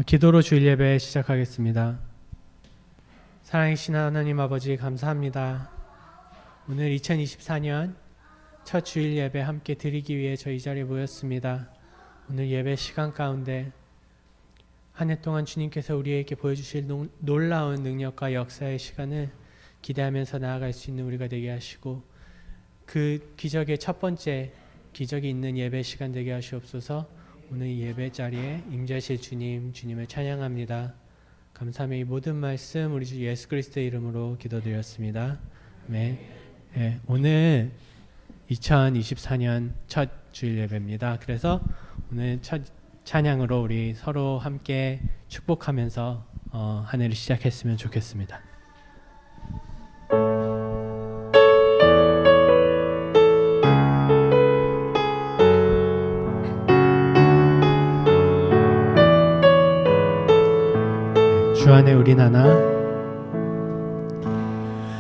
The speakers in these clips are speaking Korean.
기도로 주일 예배 시작하겠습니다. 사랑이신 하나님 아버지 감사합니다. 오늘 2024년 첫 주일 예배 함께 드리기 위해 저희 자리에 모였습니다. 오늘 예배 시간 가운데 한 해 동안 주님께서 우리에게 보여주실 놀라운 능력과 역사의 시간을 기대하면서 나아갈 수 있는 우리가 되게 하시고, 그 기적의 첫 번째 기적이 있는 예배 시간 되게 하시옵소서. 오늘 이 예배 자리에 임재하실 주님을 찬양합니다. 감사하며 이 모든 말씀 우리 주 예수 그리스도의 이름으로 기도드렸습니다. 네. 오늘 2024년 첫 주일 예배입니다. 그래서 오늘 첫 찬양으로 우리 서로 함께 축복하면서 한 해를 시작했으면 좋겠습니다. 주 안에 우린 하나,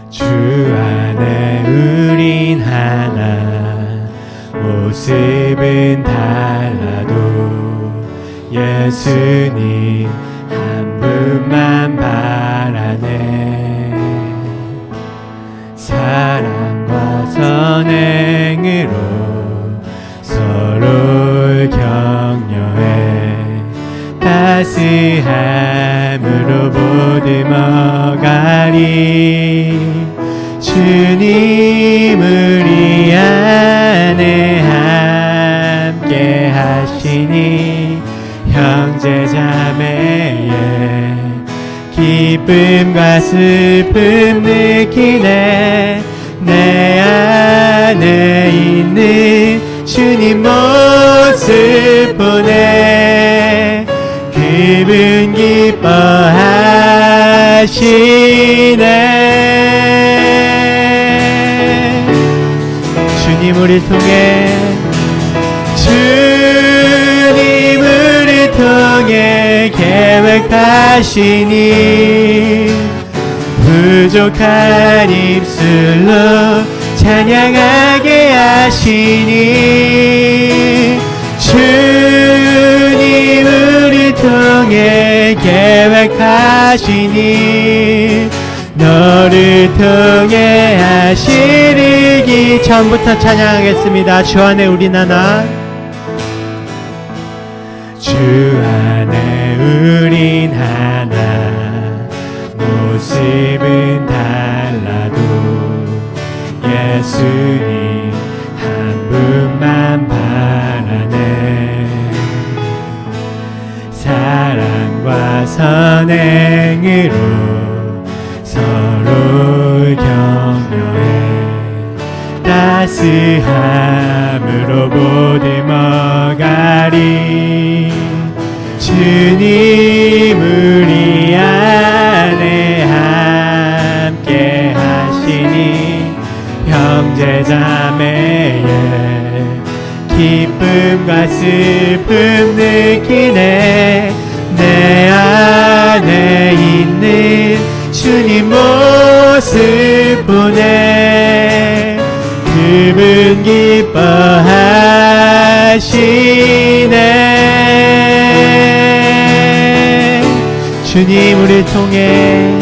주 안에 우린 하나, 모습은 달라도 예수님 한 분만 바라네. 사랑과 선행으로 서로를 격려해 따스함으로 보듬어가리. 주님 우리 안에 함께 하시니 형제자매의 기쁨과 슬픔 느끼네. 내 안에 있는 주님 모습 보네. 그분 기뻐하시네. 주님 우리 통해, 주님 우리 통해 계획하시니 부족한 입술로 찬양하게 하시니. 주님 우리 통해 계획하시니 너를 통해 하시리기. 처음부터 찬양하겠습니다. 주 안에 우린 하나, 주 안에 우린 하나, 모습은 달라도 예수님 한 분만 바라네. 사랑과 선행으로 서로 격려해 따스함으로 보듬어가리. 주님 우리 안에 함께 하시니 형제자매의 기쁨과 슬픔 느끼네. 내 안에 있는 주님 모습 보네. 그분 기뻐하시네. 주님 우리 통해,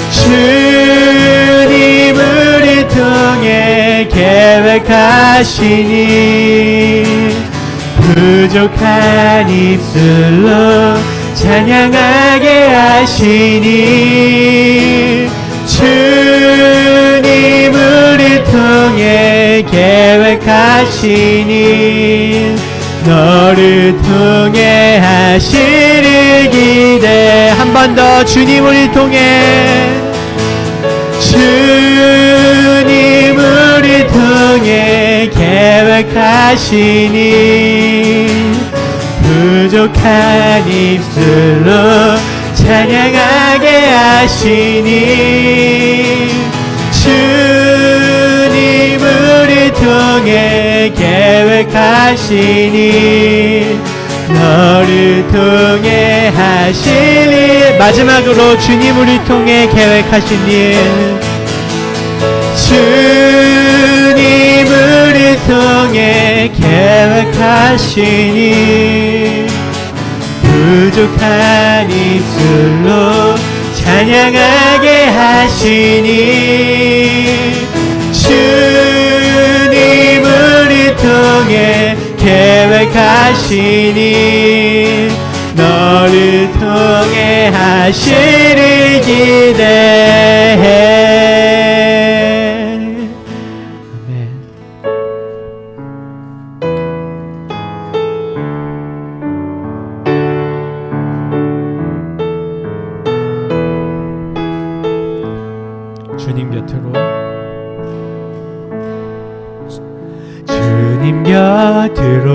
주님 우리 통해 계획하시니 부족한 입술로 찬양하게 하시니. 주님 우리 통해 계획하시니 너를 통해 하시리 기대. 한 번 더. 주님 우리 통해, 주님 우리 통해 계획하시니 부족한 입술로 찬양하게 하시니. 주님 우리 통해 계획하시니 너를 통해 하시니. 마지막으로 주님 우리 통해 계획하신 일, 주님 우리 통해 계획하시니 부족한 입술로 찬양하게 하시니 주님 우리 통해 계획하시니 너를 통해 하시를 기대해. 아멘. 주님 곁으로, 주님 곁으로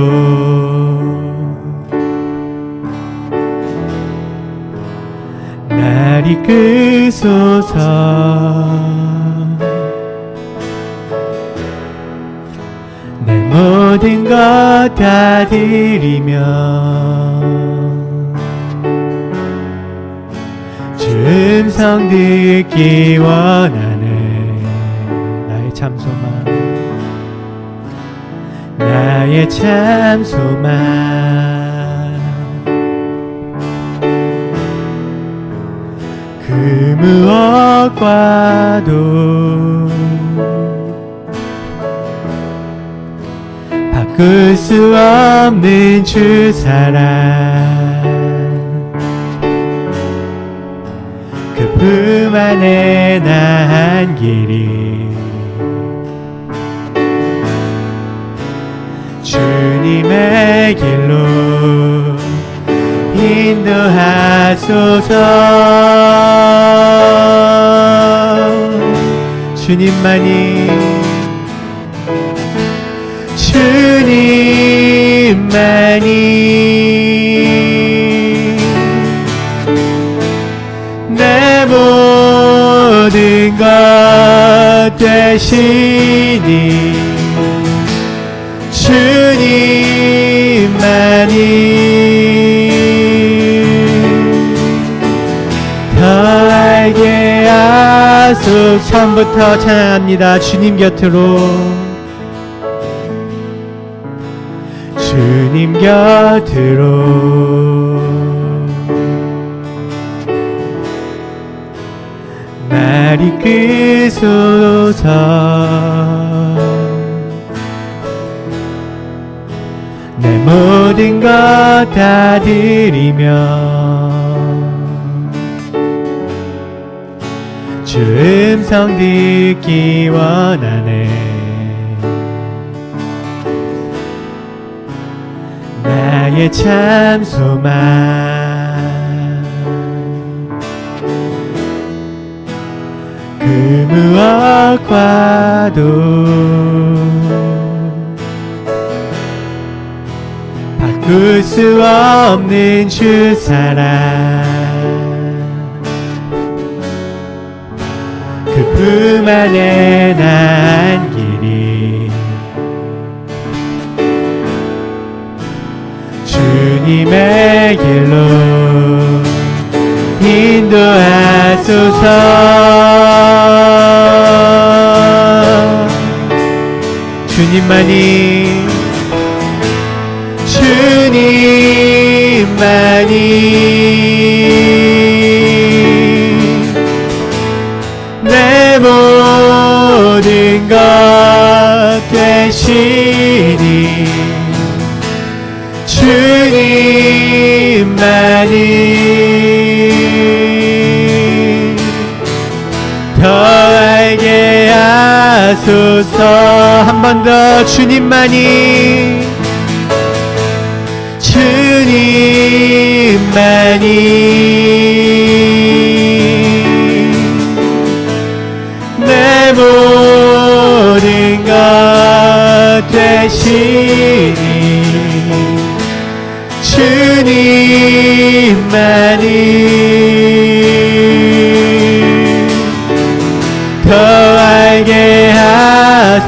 날 이끄소서. 내 모든 것 다 드리며 주 음성 듣기 원하네. 나의 참 소망, 나의 참 소망. 그 무엇과도 바꿀 수 없는 주 사랑, 그 품 안에 나 한 길이 주님의 길로 인도하소서. 주님만이, 주님만이 내 모든 것 되시니 주님만이 더 알게 하소서. 처음부터 찬양합니다. 주님 곁으로, 주님 곁으로 날 이끄소서. 내 모든 것 다 드리며 주 음성 듣기 원하네. 나의 참 소망, 그 무엇과도 바꿀 수 없는 주 사랑, 그 품 안에 난 길이 주님의 길로 인도하소서. 주님만이, 주님만이 내 모든 것 되시니 주님만이 더 알게 하소서. 한 번 더, 주님만이, 주님만이 내 모든 것 되시니 주님만이 더 알게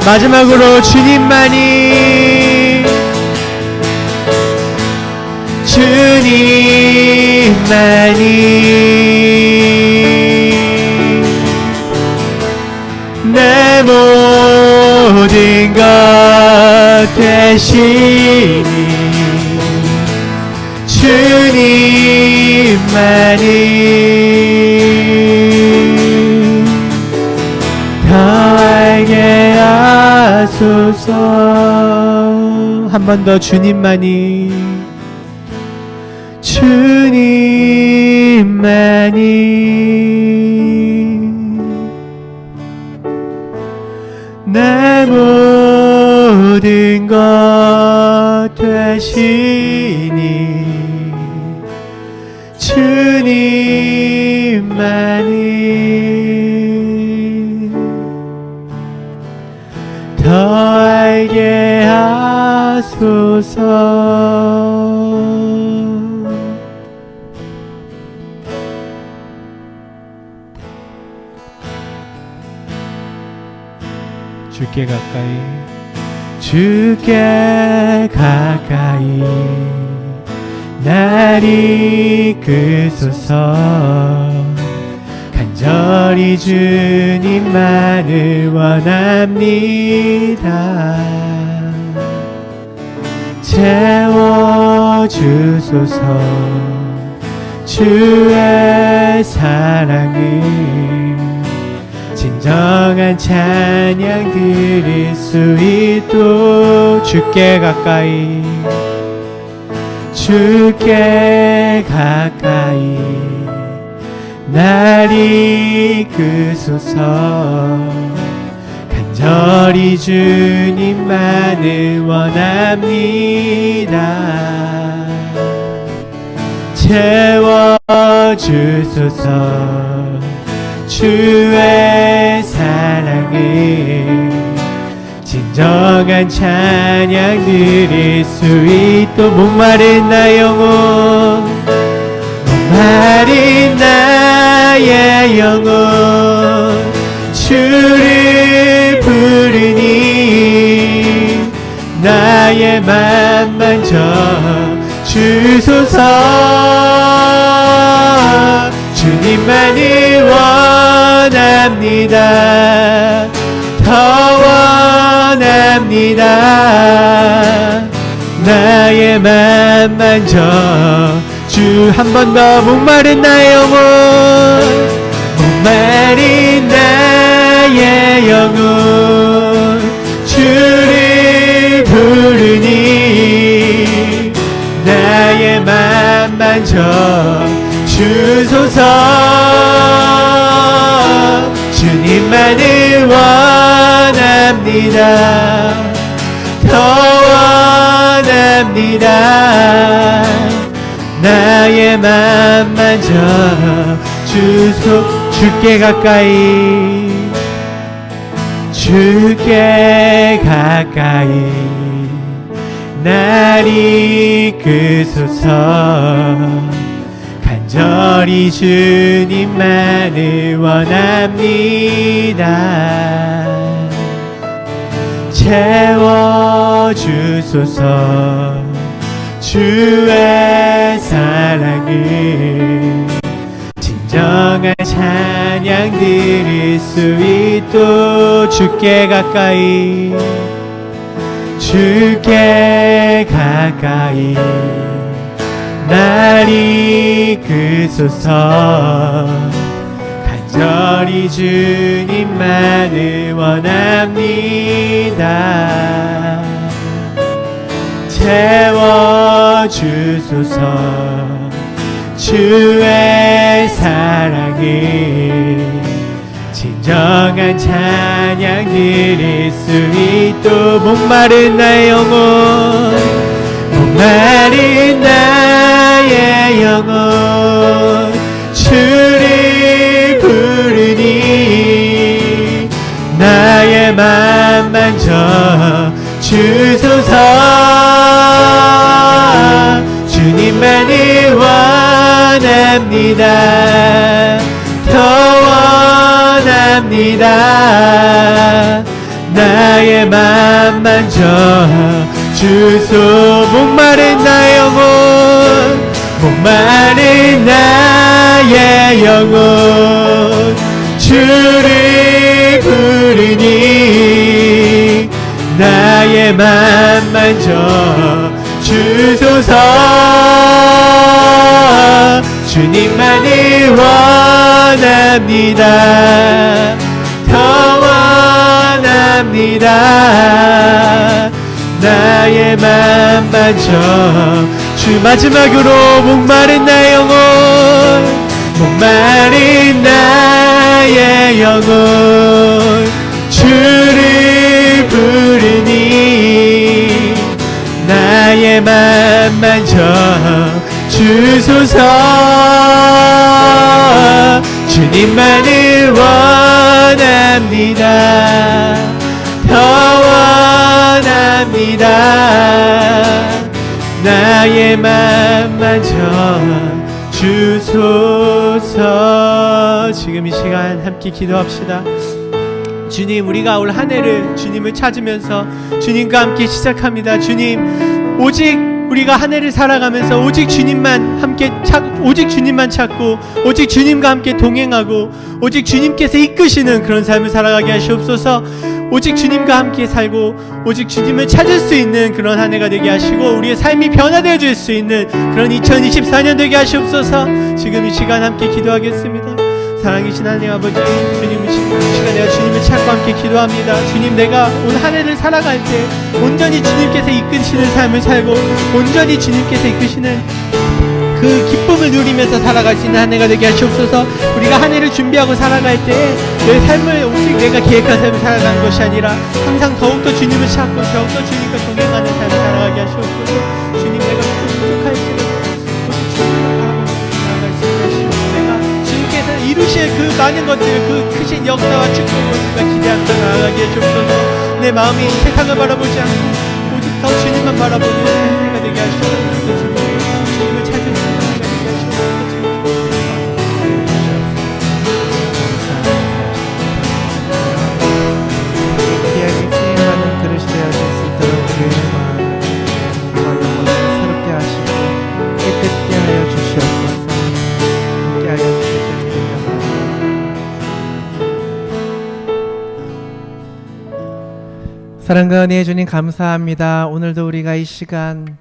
마지막으로 주님만이, 주님만이 내 모든 것 되시니 주님 주님만이 더 알게 하소서. 한 번 더 주님만이 내 모든 것 되시니 주님만이 더 알게 하소서. 주께 가까이 주께 가까이 날 이끄소서. 간절히 주님만을 원합니다. 채워주소서. 주의 사랑을 진정한 찬양 드릴 수 있도록 주께 가까이 주께 가까이 날 이끄소서. 간절히 주님만을 원합니다. 채워주소서. 주의 사랑을 진정한 찬양 드릴 수 있도록 목마른 나 영혼 목마른 나의 영혼 주를 부르니 나의 맘 만져 주소서. 주님만을 원합니다. 더 원합니다. 나의 맘 만져 주. 한 번 더 목마른 나의 영혼 목마른 나의 영혼 주를 부르니 나의 맘 만져 주소서. 주님만을 원합니다. 더 원합니다. 나의 맘 만져 주소. 주께 가까이 주께 가까이 날 이끄소서. 간절히 주님만을 원합니다. 채워주소서. 주의 사랑을 진정한 찬양 드릴 수 있도록 주께 가까이 주께 가까이 날 이끄소서. 간절히 주님만을 원합니다. 채워주소서. 주의 사랑을 진정한 찬양 드릴 수 있도록 목마른 나의 영혼 목마른 나의 영혼 주를 부르니 나의 맘 만져 주소서. 주님만을 원합니다. 더 원합니다. 나의 맘 만져 주소. 목마른 나의 영혼 목마른 나의 영혼 주를 부르니 나의 맘 만져 주소서. 주님만을 원합니다. 더 원합니다. 나의 맘 만져 주. 마지막으로 목마른 나의 영혼, 목마른 나의 영혼 주를 부르니 나의 맘 만져 주소서. 주님만을 원합니다. 더 원합니다. 나의 맘 만져 주소서. 지금 이 시간 함께 기도합시다. 주님, 우리가 올 한 해를 주님을 찾으면서 주님과 함께 시작합니다. 주님, 오직 우리가 한 해를 살아가면서 오직 주님만 오직 주님만 찾고 오직 주님과 함께 동행하고 오직 주님께서 이끄시는 그런 삶을 살아가게 하시옵소서. 오직 주님과 함께 살고 오직 주님을 찾을 수 있는 그런 한 해가 되게 하시고 우리의 삶이 변화되어 줄 수 있는 그런 2024년 되게 하시옵소서. 지금 이 시간 함께 기도하겠습니다. 사랑이신 하나님 아버지, 주님 이 시간 내가 주님을 찾고 함께 기도합니다. 주님, 내가 온 한 해를 살아갈 때 온전히 주님께서 이끄시는 삶을 살고 온전히 주님께서 이끄시는 그 기쁨을 누리면서 살아갈 수 있는 한 해가 되게 하시옵소서. 우리가 한 해를 준비하고 살아갈 때 내 삶을 오직 내가 계획한 삶을 살아가는 것이 아니라 항상 더욱더 주님을 찾고 더욱더 주님과 동행하는 삶을 살아가게 하시옵소서. 주님, 내가 부족할지라도 오직 주님을 바라보며 살아갈 수 있게 하시옵소서. 내가 주님께서 이루실 그 많은 것들, 그 크신 역사와 축복을 우리가 기대하며 나아가게 해주옵소서. 내 마음이 세상을 바라보지 않고 오직 더 주님만 바라보는 삶이 되게 하시옵소서. 주님을 찾을 수 있는 삶이 되게 하시옵소서. 귀하게 쓰임받는 그릇이 되어질 수 있도록 우리의 마음과 영혼을 새롭게 하시고 깨끗게 하여 주시옵소서. 함께하여 주시옵소서. 사랑과 은혜의 주님 감사합니다. 오늘도 우리가 이 시간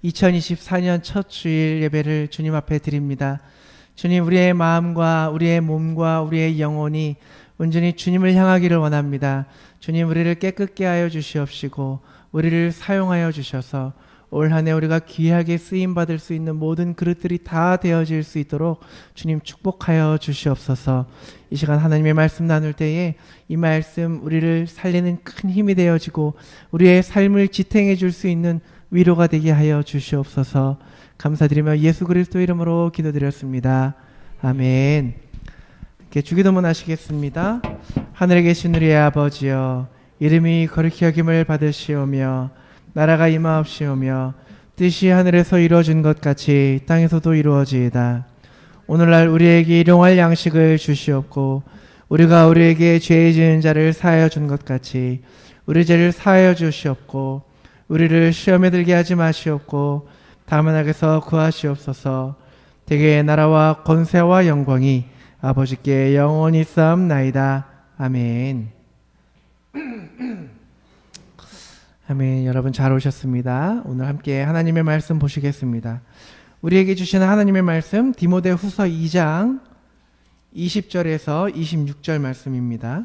2024년 첫 주일 예배를 주님 앞에 드립니다. 주님, 우리의 마음과 우리의 몸과 우리의 영혼이 온전히 주님을 향하기를 원합니다. 주님, 우리를 깨끗게 하여 주시옵시고 우리를 사용하여 주셔서 올 한 해 우리가 귀하게 쓰임받을 수 있는 모든 그릇들이 다 되어질 수 있도록 주님 축복하여 주시옵소서. 이 시간 하나님의 말씀 나눌 때에 이 말씀 우리를 살리는 큰 힘이 되어지고 우리의 삶을 지탱해 줄 수 있는 위로가 되게 하여 주시옵소서. 감사드리며 예수 그리스도 이름으로 기도드렸습니다. 아멘. 이렇게 주기도문 하시겠습니다. 하늘에 계신 우리의 아버지여, 이름이 거룩히 여김을 받으시오며 나라가 임하옵시오며 뜻이 하늘에서 이루어진 것 같이 땅에서도 이루어지이다. 오늘날 우리에게 일용할 양식을 주시옵고 우리가 우리에게 죄 지은 자를 사하여 준 것 같이 우리 죄를 사하여 주시옵고 우리를 시험에 들게 하지 마시옵고 다만 악에서 구하시옵소서. 대개의 나라와 권세와 영광이 아버지께 영원히 쌓옵나이다. 아멘. 아멘. 여러분 잘 오셨습니다. 오늘 함께 하나님의 말씀 보시겠습니다. 우리에게 주시는 하나님의 말씀 디모데후서 2장 20절에서 26절 말씀입니다.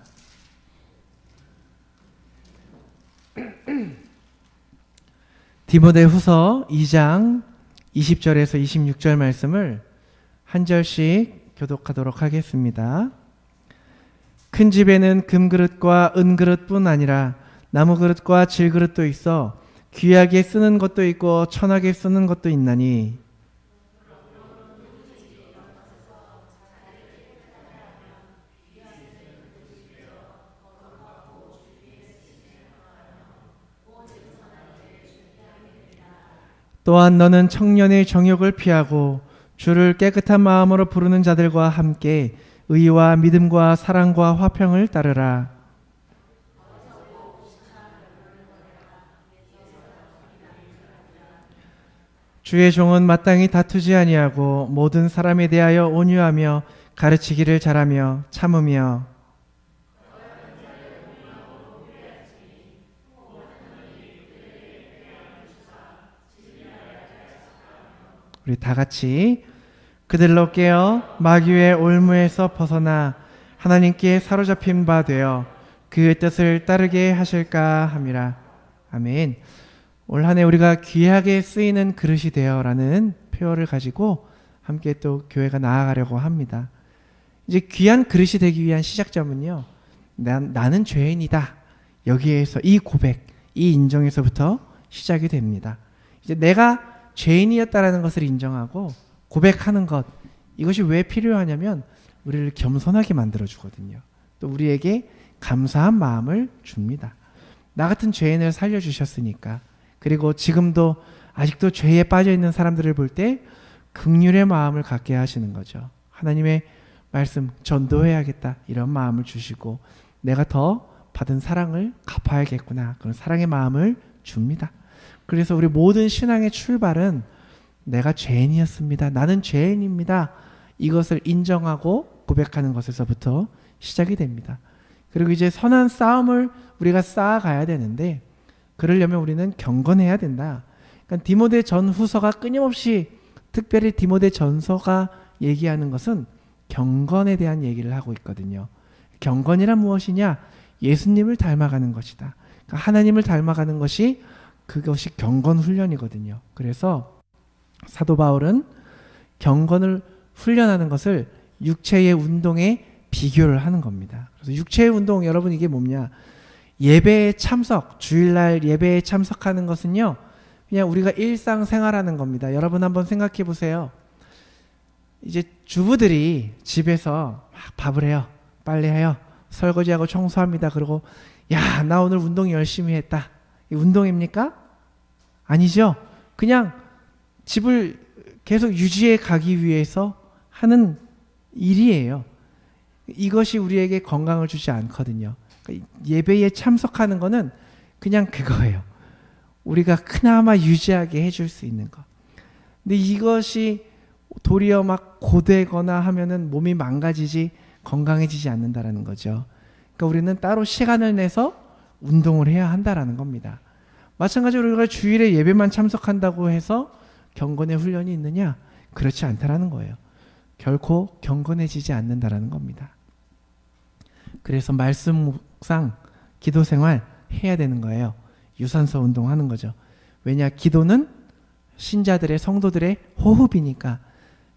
디모데후서 2장 20절에서 26절 말씀을 한 절씩 교독하도록 하겠습니다. 큰 집에는 금그릇과 은그릇뿐 아니라 나무그릇과 질그릇도 있어 귀하게 쓰는 것도 있고 천하게 쓰는 것도 있나니 또한 너는 청년의 정욕을 피하고 주를 깨끗한 마음으로 부르는 자들과 함께 의와 믿음과 사랑과 화평을 따르라. 주의 종은 마땅히 다투지 아니하고 모든 사람에 대하여 온유하며 가르치기를 잘하며 참으며 우리 다 같이 그들로 깨어 마귀의 올무에서 벗어나 하나님께 사로잡힌 바 되어 그의 뜻을 따르게 하실까 함이라. 아멘. 올 한 해 우리가 귀하게 쓰이는 그릇이 되어라는 표어를 가지고 함께 또 교회가 나아가려고 합니다. 이제 귀한 그릇이 되기 위한 시작점은요, 나는 죄인이다. 여기에서 이 고백, 이 인정에서부터 시작이 됩니다. 이제 내가 죄인이었다라는 것을 인정하고 고백하는 것, 이것이 왜 필요하냐면 우리를 겸손하게 만들어 주거든요. 또 우리에게 감사한 마음을 줍니다. 나 같은 죄인을 살려주셨으니까. 그리고 지금도 아직도 죄에 빠져 있는 사람들을 볼 때 긍휼의 마음을 갖게 하시는 거죠. 하나님의 말씀 전도해야겠다 이런 마음을 주시고 내가 더 받은 사랑을 갚아야겠구나 그런 사랑의 마음을 줍니다. 그래서 우리 모든 신앙의 출발은 내가 죄인이었습니다. 나는 죄인입니다. 이것을 인정하고 고백하는 것에서부터 시작이 됩니다. 그리고 이제 선한 싸움을 우리가 쌓아가야 되는데 그러려면 우리는 경건해야 된다. 그러니까 디모데 전후서가 끊임없이 특별히 디모데 전서가 얘기하는 것은 경건에 대한 얘기를 하고 있거든요. 경건이란 무엇이냐? 예수님을 닮아가는 것이다. 그러니까 하나님을 닮아가는 것이 그것이 경건 훈련이거든요. 그래서 사도 바울은 경건을 훈련하는 것을 육체의 운동에 비교를 하는 겁니다. 그래서 육체의 운동 여러분 이게 뭐냐? 예배에 참석, 주일날 예배에 참석하는 것은요. 그냥 우리가 일상생활하는 겁니다. 여러분 한번 생각해 보세요. 이제 주부들이 집에서 막 밥을 해요. 빨래해요. 설거지하고 청소합니다. 그리고 야, 나 오늘 운동 열심히 했다. 이 운동입니까? 아니죠. 그냥 집을 계속 유지해 가기 위해서 하는 일이에요. 이것이 우리에게 건강을 주지 않거든요. 그러니까 예배에 참석하는 거는 그냥 그거예요. 우리가 그나마 유지하게 해줄 수 있는 것. 근데 이것이 도리어 막 고되거나 하면은 몸이 망가지지 건강해지지 않는다라는 거죠. 그러니까 우리는 따로 시간을 내서 운동을 해야 한다라는 겁니다. 마찬가지로 우리가 주일에 예배만 참석한다고 해서 경건의 훈련이 있느냐? 그렇지 않다라는 거예요. 결코 경건해지지 않는다라는 겁니다. 그래서 말씀 묵상, 기도 생활 해야 되는 거예요. 유산소 운동하는 거죠. 왜냐? 기도는 신자들의 성도들의 호흡이니까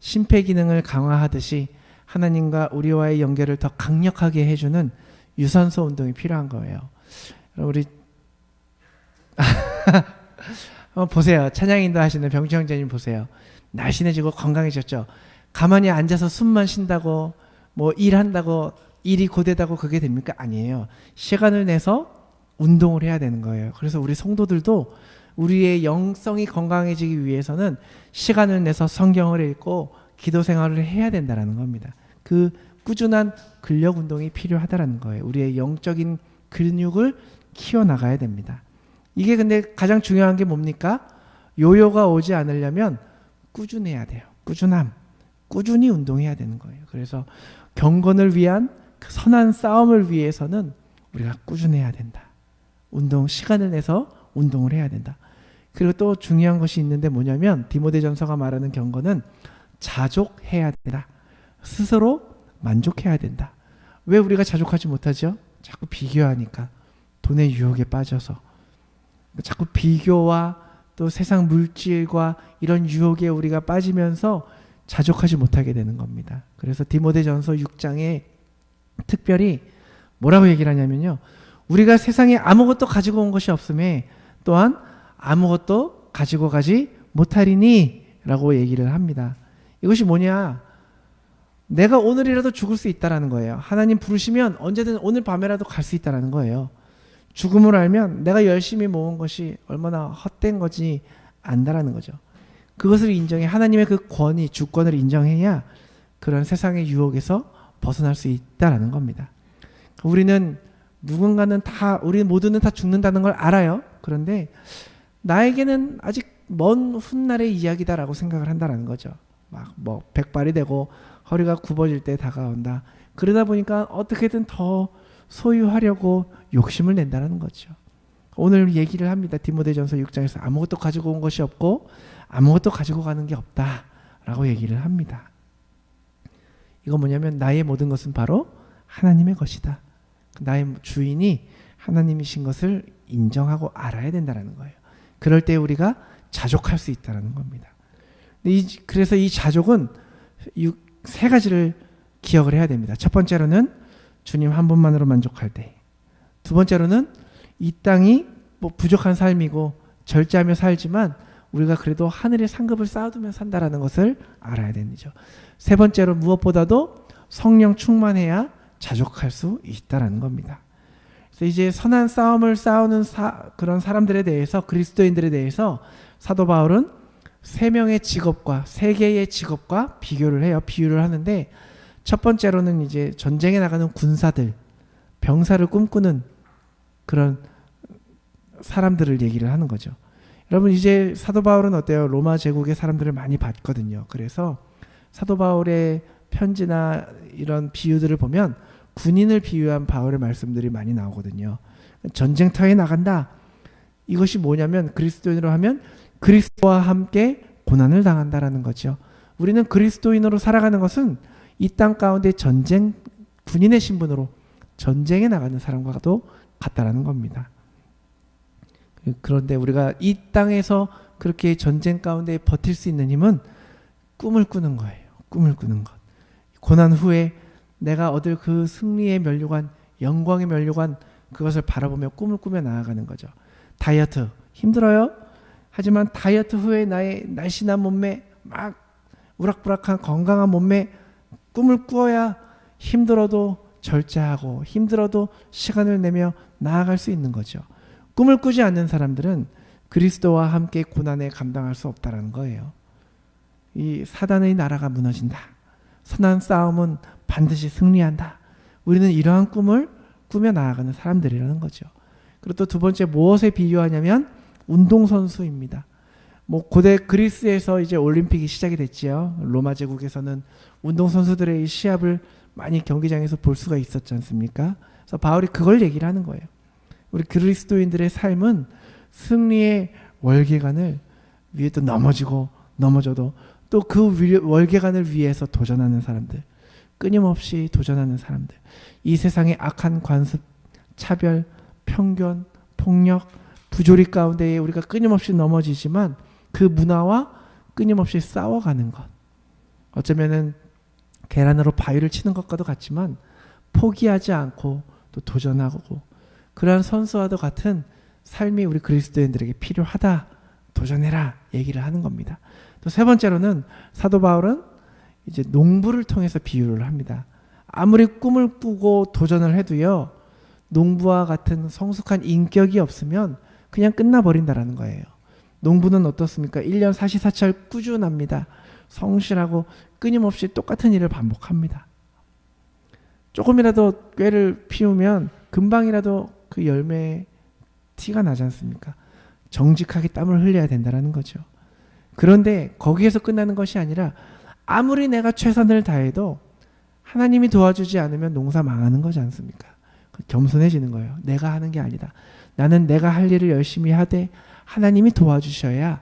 심폐기능을 강화하듯이 하나님과 우리와의 연결을 더 강력하게 해주는 유산소 운동이 필요한 거예요. 우리 보세요. 찬양인도 하시는 병주 형제님 보세요. 날씬해지고 건강해졌죠. 가만히 앉아서 숨만 쉰다고 뭐 일한다고 일이 고되다고 그게 됩니까? 아니에요. 시간을 내서 운동을 해야 되는 거예요. 그래서 우리 성도들도 우리의 영성이 건강해지기 위해서는 시간을 내서 성경을 읽고 기도 생활을 해야 된다는 겁니다. 그 꾸준한 근력 운동이 필요하다는 거예요. 우리의 영적인 근육을 키워나가야 됩니다. 이게 근데 가장 중요한 게 뭡니까? 요요가 오지 않으려면 꾸준해야 돼요. 꾸준함. 꾸준히 운동해야 되는 거예요. 그래서 경건을 위한 그 선한 싸움을 위해서는 우리가 꾸준해야 된다. 운동 시간을 내서 운동을 해야 된다. 그리고 또 중요한 것이 있는데 뭐냐면 디모데전서가 말하는 경건은 자족해야 된다. 스스로 만족해야 된다. 왜 우리가 자족하지 못하죠? 자꾸 비교하니까 돈의 유혹에 빠져서 자꾸 비교와 또 세상 물질과 이런 유혹에 우리가 빠지면서 자족하지 못하게 되는 겁니다. 그래서 디모데전서 6장에 특별히 뭐라고 얘기를 하냐면요. 우리가 세상에 아무것도 가지고 온 것이 없음에 또한 아무것도 가지고 가지 못하리니 라고 얘기를 합니다. 이것이 뭐냐? 내가 오늘이라도 죽을 수 있다라는 거예요. 하나님 부르시면 언제든 오늘 밤에라도 갈 수 있다라는 거예요. 죽음을 알면 내가 열심히 모은 것이 얼마나 헛된 거지 안다라는 거죠. 그것을 인정해 하나님의 그 권위, 주권을 인정해야 그런 세상의 유혹에서 벗어날 수 있다라는 겁니다. 우리는 누군가는 다 우리 모두는 다 죽는다는 걸 알아요. 그런데 나에게는 아직 먼 훗날의 이야기다라고 생각을 한다라는 거죠. 막 뭐 백발이 되고 허리가 굽어질 때 다가온다. 그러다 보니까 어떻게든 더 소유하려고 욕심을 낸다는 거죠. 오늘 얘기를 합니다. 디모데전서 6장에서 아무것도 가지고 온 것이 없고 아무것도 가지고 가는 게 없다라고 얘기를 합니다. 이건 뭐냐면 나의 모든 것은 바로 하나님의 것이다. 나의 주인이 하나님이신 것을 인정하고 알아야 된다는 거예요. 그럴 때 우리가 자족할 수 있다는 겁니다. 그래서 이 자족은 세 가지를 기억을 해야 됩니다. 첫 번째로는 주님 한 분만으로 만족할 때, 두 번째로는 이 땅이 뭐 부족한 삶이고 절제하며 살지만 우리가 그래도 하늘의 상급을 쌓아두며 산다라는 것을 알아야 되죠. 세 번째로 무엇보다도 성령 충만해야 자족할 수 있다라는 겁니다. 그래서 이제 선한 싸움을 싸우는 그런 사람들에 대해서, 그리스도인들에 대해서 사도 바울은 세 명의 직업과 세 개의 직업과 비교를 해요. 비유를 하는데, 첫 번째로는 이제 전쟁에 나가는 군사들, 병사를 꿈꾸는 그런 사람들을 얘기를 하는 거죠. 여러분, 이제 사도 바울은 어때요? 로마 제국의 사람들을 많이 봤거든요. 그래서 사도 바울의 편지나 이런 비유들을 보면 군인을 비유한 바울의 말씀들이 많이 나오거든요. 전쟁터에 나간다. 이것이 뭐냐면, 그리스도인으로 하면 그리스도와 함께 고난을 당한다라는 거죠. 우리는 그리스도인으로 살아가는 것은 이 땅 가운데 군인의 신분으로 전쟁에 나가는 사람과도 같다라는 겁니다. 그런데 우리가 이 땅에서 그렇게 전쟁 가운데 버틸 수 있는 힘은 꿈을 꾸는 거예요. 꿈을 꾸는 것. 고난 후에 내가 얻을 그 승리의 면류관, 영광의 면류관, 그것을 바라보며 꿈을 꾸며 나아가는 거죠. 다이어트 힘들어요. 하지만 다이어트 후에 나의 날씬한 몸매, 막 우락부락한 건강한 몸매, 꿈을 꾸어야 힘들어도 절제하고 힘들어도 시간을 내며 나아갈 수 있는 거죠. 꿈을 꾸지 않는 사람들은 그리스도와 함께 고난에 감당할 수 없다는 거예요. 이 사단의 나라가 무너진다. 선한 싸움은 반드시 승리한다. 우리는 이러한 꿈을 꾸며 나아가는 사람들이라는 거죠. 그리고 또 두 번째, 무엇에 비유하냐면 운동선수입니다. 고대 그리스에서 이제 올림픽이 시작이 됐지요. 로마 제국에서는 운동선수들의 이 시합을 많이 경기장에서 볼 수가 있었지 않습니까? 그래서 바울이 그걸 얘기를 하는 거예요. 우리 그리스도인들의 삶은 승리의 월계관을 위에 또 넘어져도 또 그 월계관을 위해서 도전하는 사람들, 끊임없이 도전하는 사람들, 이 세상의 악한 관습, 차별, 편견, 폭력, 부조리 가운데에 우리가 끊임없이 넘어지지만 그 문화와 끊임없이 싸워가는 것, 어쩌면은 계란으로 바위를 치는 것과도 같지만 포기하지 않고 또 도전하고, 그러한 선수와도 같은 삶이 우리 그리스도인들에게 필요하다. 도전해라 얘기를 하는 겁니다. 또 세 번째로는 사도 바울은 이제 농부를 통해서 비유를 합니다. 아무리 꿈을 꾸고 도전을 해도요, 농부와 같은 성숙한 인격이 없으면 그냥 끝나버린다라는 거예요. 농부는 어떻습니까? 1년 사시사철 꾸준합니다. 성실하고 끊임없이 똑같은 일을 반복합니다. 조금이라도 꾀를 피우면 금방이라도 그 열매의 티가 나지 않습니까? 정직하게 땀을 흘려야 된다는 거죠. 그런데 거기에서 끝나는 것이 아니라 아무리 내가 최선을 다해도 하나님이 도와주지 않으면 농사 망하는 거지 않습니까? 겸손해지는 거예요. 내가 하는 게 아니다. 나는 내가 할 일을 열심히 하되 하나님이 도와주셔야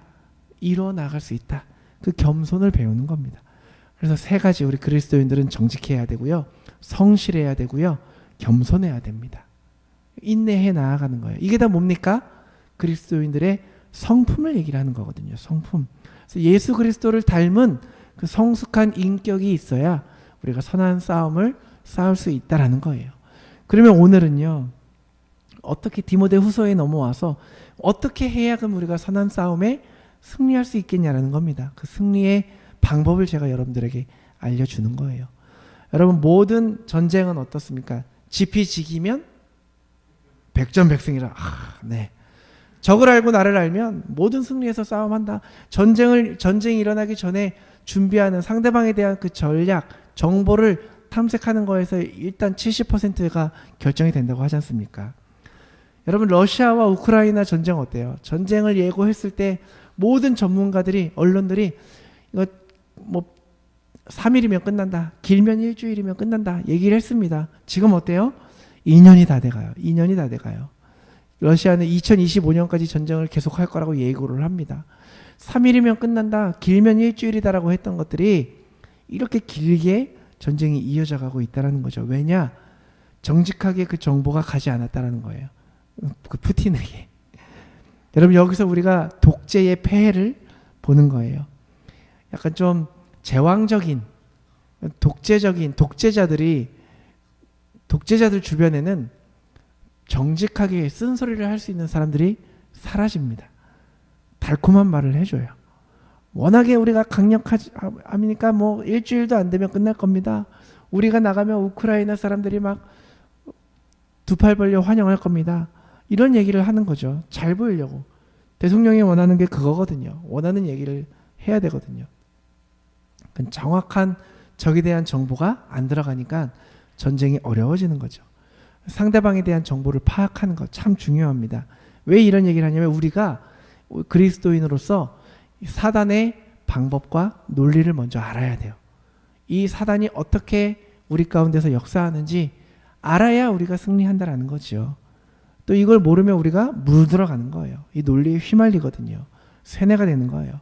이루어 나갈 수 있다. 그 겸손을 배우는 겁니다. 그래서 세 가지, 우리 그리스도인들은 정직해야 되고요, 성실해야 되고요, 겸손해야 됩니다. 인내해 나아가는 거예요. 이게 다 뭡니까? 그리스도인들의 성품을 얘기를 하는 거거든요. 성품. 그래서 예수 그리스도를 닮은 그 성숙한 인격이 있어야 우리가 선한 싸움을 싸울 수 있다라는 거예요. 그러면 오늘은요, 어떻게 디모데후서에 넘어와서 어떻게 해야 그럼 우리가 선한 싸움에 승리할 수 있겠냐라는 겁니다. 그 승리의 방법을 제가 여러분들에게 알려주는 거예요. 여러분, 모든 전쟁은 어떻습니까? 지피지기면 백전백승이라. 네. 적을 알고 나를 알면 모든 승리에서 싸움한다. 전쟁이 일어나기 전에 준비하는 상대방에 대한 그 전략, 정보를 탐색하는 거에서 일단 70%가 결정이 된다고 하지 않습니까? 여러분, 러시아와 우크라이나 전쟁 어때요? 전쟁을 예고했을 때 모든 전문가들이, 언론들이 이거 3일이면 끝난다, 길면 일주일이면 끝난다 얘기를 했습니다. 지금 어때요? 2년이 다 돼가요. 러시아는 2025년까지 전쟁을 계속할 거라고 예고를 합니다. 3일이면 끝난다, 길면 일주일이다라고 했던 것들이 이렇게 길게 전쟁이 이어져 가고 있다는 거죠. 왜냐? 정직하게 그 정보가 가지 않았다는 거예요. 그 푸틴에게. 여러분 여기서 우리가 독재의 폐해를 보는 거예요. 약간 좀 제왕적인 독재자들 주변에는 정직하게 쓴소리를 할 수 있는 사람들이 사라집니다. 달콤한 말을 해줘요. 워낙에 우리가 강력하니까 뭐 일주일도 안 되면 끝날 겁니다. 우리가 나가면 우크라이나 사람들이 막 두 팔 벌려 환영할 겁니다. 이런 얘기를 하는 거죠. 잘 보이려고. 대통령이 원하는 게 그거거든요. 원하는 얘기를 해야 되거든요. 정확한 적에 대한 정보가 안 들어가니까 전쟁이 어려워지는 거죠. 상대방에 대한 정보를 파악하는 것 참 중요합니다. 왜 이런 얘기를 하냐면 우리가 그리스도인으로서 사단의 방법과 논리를 먼저 알아야 돼요. 이 사단이 어떻게 우리 가운데서 역사하는지 알아야 우리가 승리한다라는 거죠. 또 이걸 모르면 우리가 물들어가는 거예요. 이 논리에 휘말리거든요. 쇠뇌가 되는 거예요.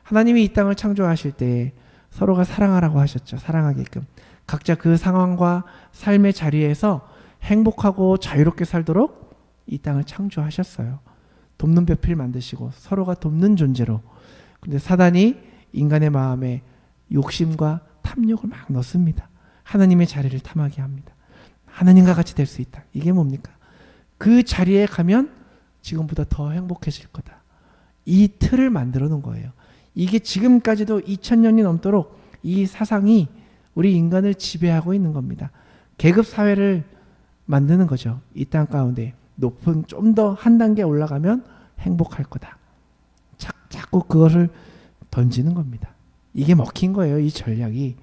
하나님이 이 땅을 창조하실 때 서로가 사랑하라고 하셨죠. 사랑하게끔. 각자 그 상황과 삶의 자리에서 행복하고 자유롭게 살도록 이 땅을 창조하셨어요. 돕는 배필 만드시고 서로가 돕는 존재로. 근데 사단이 인간의 마음에 욕심과 탐욕을 막 넣습니다. 하나님의 자리를 탐하게 합니다. 하나님과 같이 될 수 있다. 이게 뭡니까? 그 자리에 가면 지금보다 더 행복해질 거다. 이 틀을 만들어 놓은 거예요. 이게 지금까지도 2000년이 넘도록 이 사상이 우리 인간을 지배하고 있는 겁니다. 계급 사회를 만드는 거죠. 이 땅 가운데 높은 좀 더 한 단계 올라가면 행복할 거다. 자꾸 그것을 던지는 겁니다. 이게 먹힌 거예요. 이 전략이.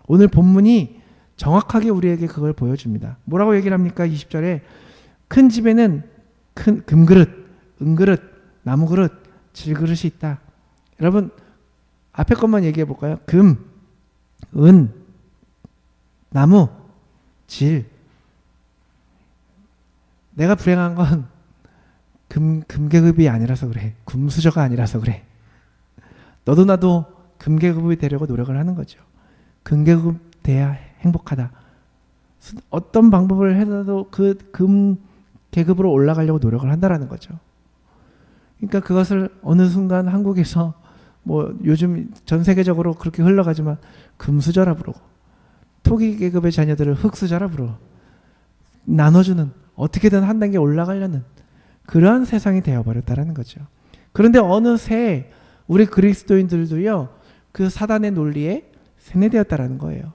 오늘 본문이 정확하게 우리에게 그걸 보여줍니다. 뭐라고 얘기를 합니까? 20절에 큰 집에는 큰 금그릇, 은그릇, 나무그릇, 질그릇이 있다. 여러분 앞에 것만 얘기해 볼까요? 금, 은, 나무, 질. 내가 불행한 건 금계급이 아니라서 그래. 금수저가 아니라서 그래. 너도 나도 금계급이 되려고 노력을 하는 거죠. 금계급 돼야 행복하다. 어떤 방법을 해도 그 금계급으로 올라가려고 노력을 한다라는 거죠. 그러니까 그것을 어느 순간 한국에서 뭐 요즘 전 세계적으로 그렇게 흘러가지만 금수저라 부르고 토기 계급의 자녀들을 흙수저라 부르고 나눠주는 어떻게든 한 단계 올라가려는 그러한 세상이 되어버렸다라는 거죠. 그런데 어느새 우리 그리스도인들도요 그 사단의 논리에 세뇌되었다라는 거예요.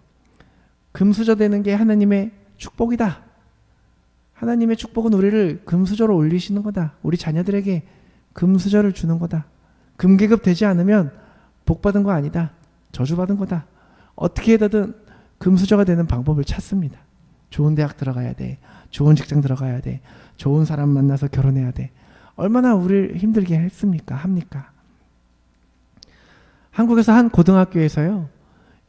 금수저 되는 게 하나님의 축복이다. 하나님의 축복은 우리를 금수저로 올리시는 거다. 우리 자녀들에게 금수저를 주는 거다. 금계급 되지 않으면 복받은 거 아니다. 저주받은 거다. 어떻게 해서든 금수저가 되는 방법을 찾습니다. 좋은 대학 들어가야 돼. 좋은 직장 들어가야 돼. 좋은 사람 만나서 결혼해야 돼. 얼마나 우리를 힘들게 했습니까? 합니까? 한국에서 한 고등학교에서요.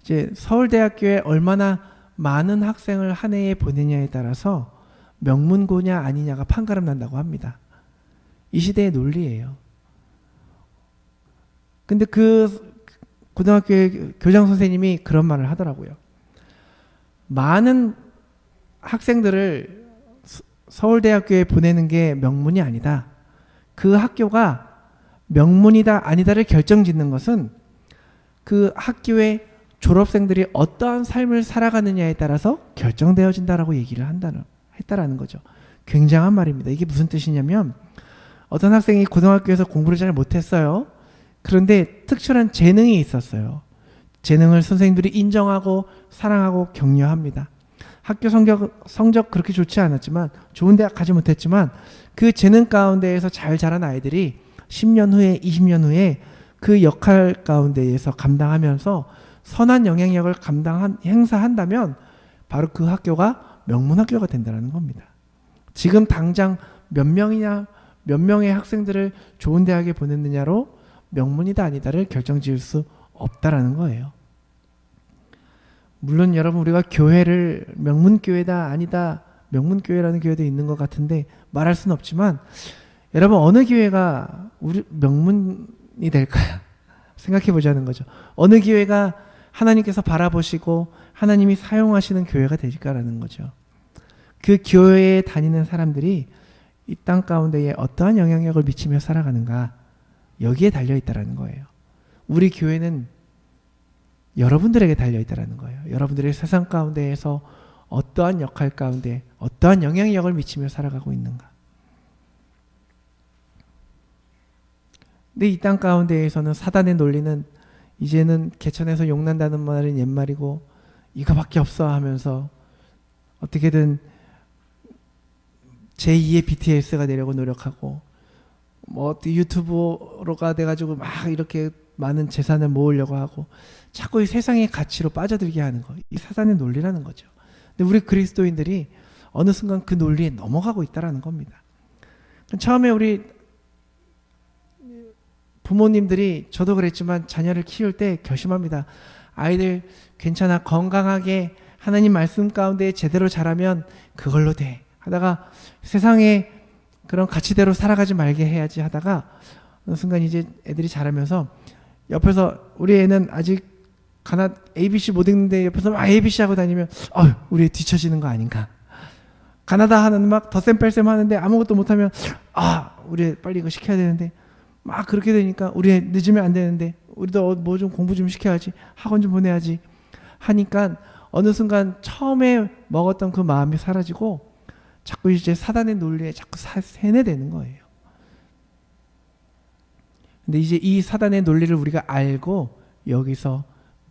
이제 서울대학교에 얼마나 많은 학생을 한 해에 보내냐에 따라서 명문고냐 아니냐가 판가름 난다고 합니다. 이 시대의 논리예요. 근데 그 고등학교의 교장 선생님이 그런 말을 하더라고요. 많은 학생들을 서울대학교에 보내는 게 명문이 아니다. 그 학교가 명문이다 아니다를 결정짓는 것은 그 학교의 졸업생들이 어떠한 삶을 살아가느냐에 따라서 결정되어진다라고 얘기를 했다라는 거죠. 굉장한 말입니다. 이게 무슨 뜻이냐면 어떤 학생이 고등학교에서 공부를 잘 못했어요. 그런데 특출한 재능이 있었어요. 재능을 선생님들이 인정하고 사랑하고 격려합니다. 학교 성적 그렇게 좋지 않았지만 좋은 대학 가지 못했지만 그 재능 가운데에서 잘 자란 아이들이 10년 후에 20년 후에 그 역할 가운데에서 감당하면서 선한 영향력을 행사한다면 바로 그 학교가 명문학교가 된다는 겁니다. 지금 당장 몇 명의 학생들을 좋은 대학에 보냈느냐로 명문이다 아니다를 결정지을 수 없다라는 거예요. 물론 여러분 우리가 교회를 명문교회다 아니다 명문교회라는 교회도 있는 것 같은데 말할 수는 없지만 여러분 어느 교회가 우리 명문이 될까요? 생각해 보자는 거죠. 어느 교회가 하나님께서 바라보시고 하나님이 사용하시는 교회가 될까라는 거죠. 그 교회에 다니는 사람들이 이 땅 가운데에 어떠한 영향력을 미치며 살아가는가, 여기에 달려있다라는 거예요. 우리 교회는 여러분들에게 달려있다라는 거예요. 여러분들의 세상 가운데에서 어떠한 역할 가운데 어떠한 영향력을 미치며 살아가고 있는가. 근데 이 땅 가운데에서는 사단의 논리는 이제는 개천에서 용난다는 말은 옛말이고 이거밖에 없어 하면서 어떻게든 제2의 BTS가 되려고 노력하고 뭐 유튜버가 돼가지고 막 이렇게 많은 재산을 모으려고 하고 자꾸 이 세상의 가치로 빠져들게 하는 거, 이 사단의 논리라는 거죠. 근데 우리 그리스도인들이 어느 순간 그 논리에 넘어가고 있다라는 겁니다. 처음에 우리 부모님들이, 저도 그랬지만 자녀를 키울 때 결심합니다. 아이들 괜찮아, 건강하게 하나님 말씀 가운데 제대로 자라면 그걸로 돼 하다가 세상에 그런 가치대로 살아가지 말게 해야지 하다가 어느 순간 이제 애들이 자라면서 옆에서 우리 애는 아직 ABC 못 읽는데 옆에서 막 ABC 하고 다니면 우리 애 뒤처지는 거 아닌가. 가나다 하는 막 덧셈 뺄셈 하는데 아무것도 못하면 우리 애 빨리 이거 시켜야 되는데 막 그렇게 되니까 우리 애 늦으면 안 되는데 우리도 뭐 좀 공부 좀 시켜야지, 학원 좀 보내야지 하니까 어느 순간 처음에 먹었던 그 마음이 사라지고 자꾸 이제 사단의 논리에 자꾸 세뇌되는 거예요. 근데 이제 이 사단의 논리를 우리가 알고 여기서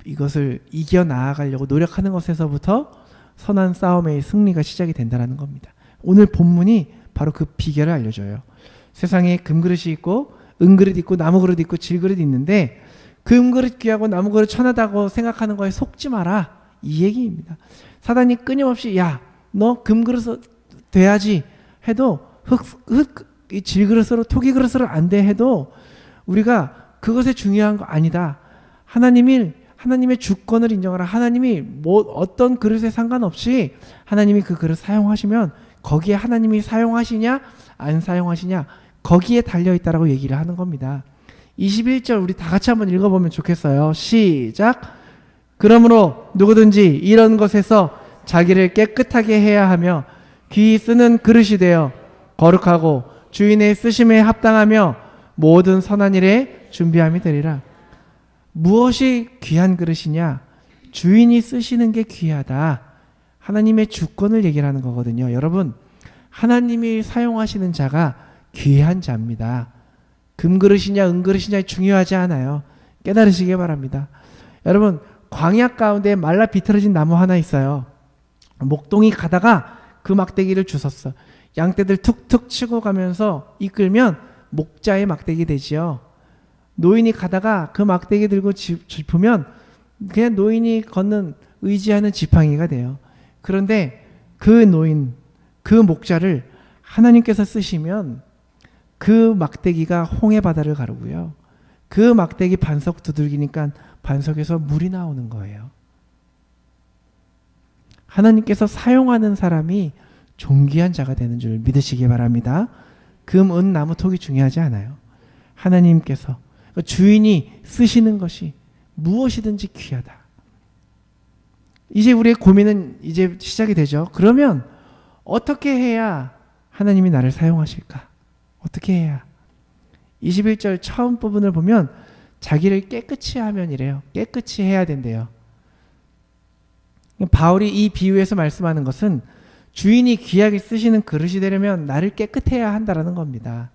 이것을 이겨 나아가려고 노력하는 것에서부터 선한 싸움의 승리가 시작이 된다는 겁니다. 오늘 본문이 바로 그 비결을 알려줘요. 세상에 금그릇이 있고 은그릇 있고 나무그릇 있고 질그릇 있는데 금그릇 귀하고 나무그릇 천하다고 생각하는 거에 속지 마라, 이 얘기입니다. 사단이 끊임없이 야, 너 금그릇 돼야지 해도 이 질그릇으로 토기 그릇으로 안 돼 해도 우리가 그것에 중요한 거 아니다. 하나님의 주권을 인정하라. 하나님이 뭐 어떤 그릇에 상관없이 하나님이 그 그릇 사용하시면 거기에 하나님이 사용하시냐 안 사용하시냐 거기에 달려있다라고 얘기를 하는 겁니다. 21절 우리 다 같이 한번 읽어보면 좋겠어요. 시작. 그러므로 누구든지 이런 것에서 자기를 깨끗하게 해야 하며 귀 쓰는 그릇이 되어 거룩하고 주인의 쓰심에 합당하며 모든 선한 일에 준비함이 되리라. 무엇이 귀한 그릇이냐? 주인이 쓰시는 게 귀하다. 하나님의 주권을 얘기를 하는 거거든요. 여러분, 하나님이 사용하시는 자가 귀한 자입니다. 금그릇이냐 은그릇이냐 중요하지 않아요. 깨달으시기 바랍니다. 여러분, 광야 가운데 말라 비틀어진 나무 하나 있어요. 목동이 가다가 그 막대기를 주웠어. 양떼들 툭툭 치고 가면서 이끌면 목자의 막대기 되지요. 노인이 가다가 그 막대기 들고 짚으면 그냥 노인이 걷는 의지하는 지팡이가 돼요. 그런데 그 노인, 그 목자를 하나님께서 쓰시면 그 막대기가 홍해 바다를 가르고요. 그 막대기 반석 두들기니까 반석에서 물이 나오는 거예요. 하나님께서 사용하는 사람이 존귀한 자가 되는 줄 믿으시기 바랍니다. 금, 은, 나무, 톡이 중요하지 않아요. 하나님께서 주인이 쓰시는 것이 무엇이든지 귀하다. 이제 우리의 고민은 이제 시작이 되죠. 그러면 어떻게 해야 하나님이 나를 사용하실까? 어떻게 해야? 21절 처음 부분을 보면 자기를 깨끗이 하면 이래요. 깨끗이 해야 된대요. 바울이 이 비유에서 말씀하는 것은 주인이 귀하게 쓰시는 그릇이 되려면 나를 깨끗해야 한다라는 겁니다.